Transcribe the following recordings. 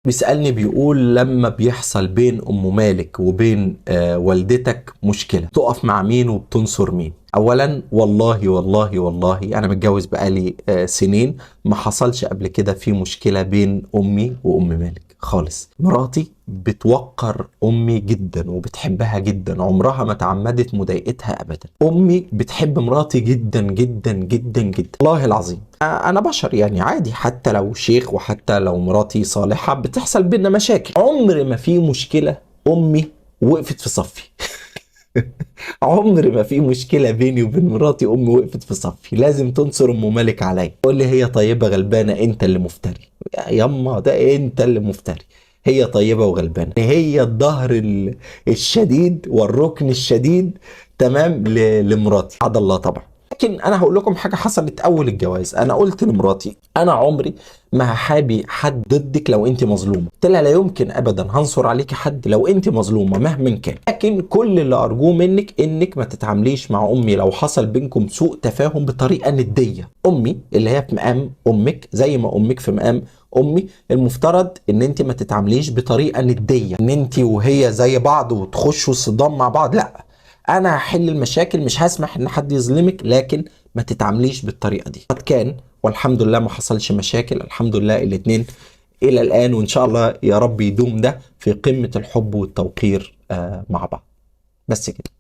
بيسألني بيقول لما بيحصل بين أم مالك وبين والدتك مشكلة تقف مع مين وبتنصر مين؟ أولا والله والله والله أنا متجوز بقالي سنين، ما حصلش قبل كده في مشكلة بين أمي وأم مالك خالص. مراتي بتوقر أمي جدا وبتحبها جدا، عمرها ما تعمدت مضايقتها أبدا. أمي بتحب مراتي جدا جدا جدا جدا، والله العظيم. أنا بشر يعني عادي، حتى لو شيخ وحتى لو مراتي صالحة بتحصل بينا مشاكل. عمر ما في مشكلة أمي وقفت في صفي. عمر ما في مشكلة بيني وبين مراتي أمي وقفت في صفي. لازم تنصر أم مالك عليا، تقول لي هي طيبة غلبانة أنت اللي مفتري. ياما ده أنت اللي مفتري، هي طيبة وغلبانة، هي الظهر الشديد والركن الشديد تمام لمراتي عد الله طبعا. لكن انا هقول لكم حاجه حصلت اول الجواز. انا قلت لمراتي انا عمري ما هحابي حد ضدك لو انت مظلومه. قلت لها لا يمكن ابدا هنصر عليكي حد لو انت مظلومه مهما كان، لكن كل اللي ارجوه منك انك ما تتعامليش مع امي لو حصل بينكم سوء تفاهم بطريقه نديه. امي اللي هي في مقام امك زي ما امك في مقام امي، المفترض ان انت ما تتعامليش بطريقه نديه، ان انت وهي زي بعض وتخشوا صدام مع بعض. لا، انا هحل المشاكل، مش هسمح ان حد يظلمك، لكن ما تتعامليش بالطريقه دي. قد كان والحمد لله ما حصلش مشاكل، الحمد لله الاتنين الى الان، وان شاء الله يا رب يدوم ده في قمه الحب والتوقير مع بعض. بس كده،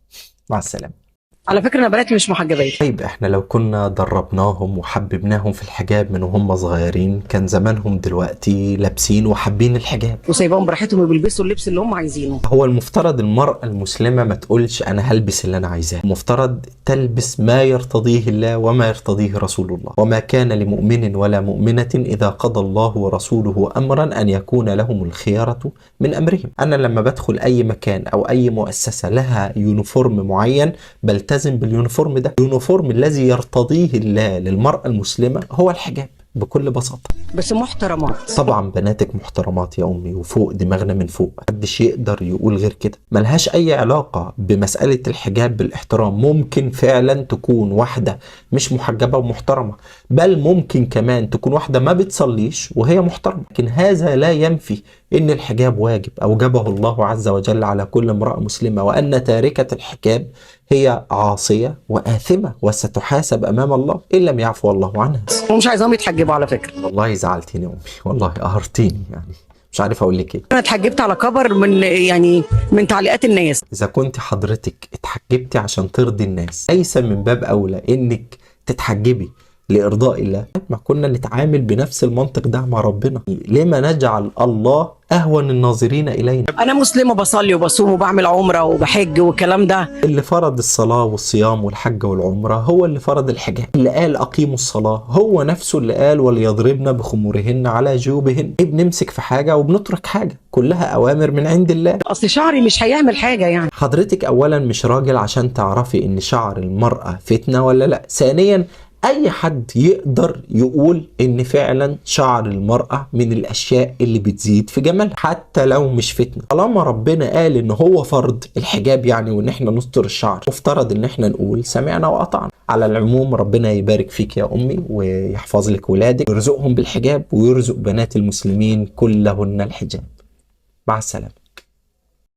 مع السلامه. على فكرة أنا بناتي مش محجبات. طيب احنا لو كنا دربناهم وحببناهم في الحجاب من وهم صغيرين كان زمانهم دلوقتي لابسين وحابين الحجاب وسايباهم براحتهم وبيلبسوا اللبس اللي هم عايزينه. هو المفترض المرأة المسلمة ما تقولش أنا هلبس اللي أنا عايزاه، المفترض تلبس ما يرتضيه الله وما يرتضيه رسول الله. وما كان لمؤمن ولا مؤمنة إذا قضى الله ورسوله أمرا أن يكون لهم الخيارة من أمرهم. أنا لما بدخل أي مكان أو أي مؤسسة لها يونيفورم معين بلتزم باليونيفورم ده. اليونيفورم الذي يرتضيه الله للمرأة المسلمة هو الحجاب بكل بساطة. بس محترمات. طبعا بناتك محترمات يا أمي وفوق دماغنا من فوق، محدش يقدر يقول غير كده. ملهاش أي علاقة بمسألة الحجاب بالاحترام. ممكن فعلا تكون واحدة مش محجبة ومحترمة، بل ممكن كمان تكون واحدة ما بتصليش وهي محترمة، لكن هذا لا ينفي إن الحجاب واجب أوجبه الله عز وجل على كل امرأة مسلمة، وأن تاركة الحجاب هي عاصية وآثمة وستحاسب أمام الله إن لم يعفو الله عنها. ومش عايزاهم يتحجبوا على فكرة. والله زعلتيني يا أمي، والله قهرتيني، يعني مش عارف أقول لك إيه. أنا اتحجبت على كبر من تعليقات الناس. إذا كنت حضرتك اتحجبتي عشان ترضي الناس، ليس من باب أولى إنك تتحجبي لإرضاء الله؟ ما كنا نتعامل بنفس المنطق ده مع ربنا. لما نجعل الله أهون الناظرين إلينا؟ أنا مسلمة بصلي وبصوم وبعمل عمرة وبحج والكلام ده. اللي فرض الصلاة والصيام والحج والعمرة هو اللي فرض الحجاب. اللي قال أقيموا الصلاة هو نفسه اللي قال وليضربن بخمورهن على جيوبهن. بنمسك في حاجة وبنترك حاجة، كلها أوامر من عند الله. أصل شعري مش هيعمل حاجة يعني. حضرتك أولا مش راجل عشان تعرفي إن شعر المرأة فتنة ولا لا. ثانيا اي حد يقدر يقول ان فعلا شعر المرأة من الاشياء اللي بتزيد في جمالها حتى لو مش فتنة. طالما ربنا قال ان هو فرض الحجاب يعني وان احنا نستر الشعر، مفترض ان احنا نقول سمعنا واطعنا. على العموم ربنا يبارك فيك يا امي ويحفظ لك ولادك ويرزقهم بالحجاب ويرزق بنات المسلمين كلهن الحجاب. مع السلامة.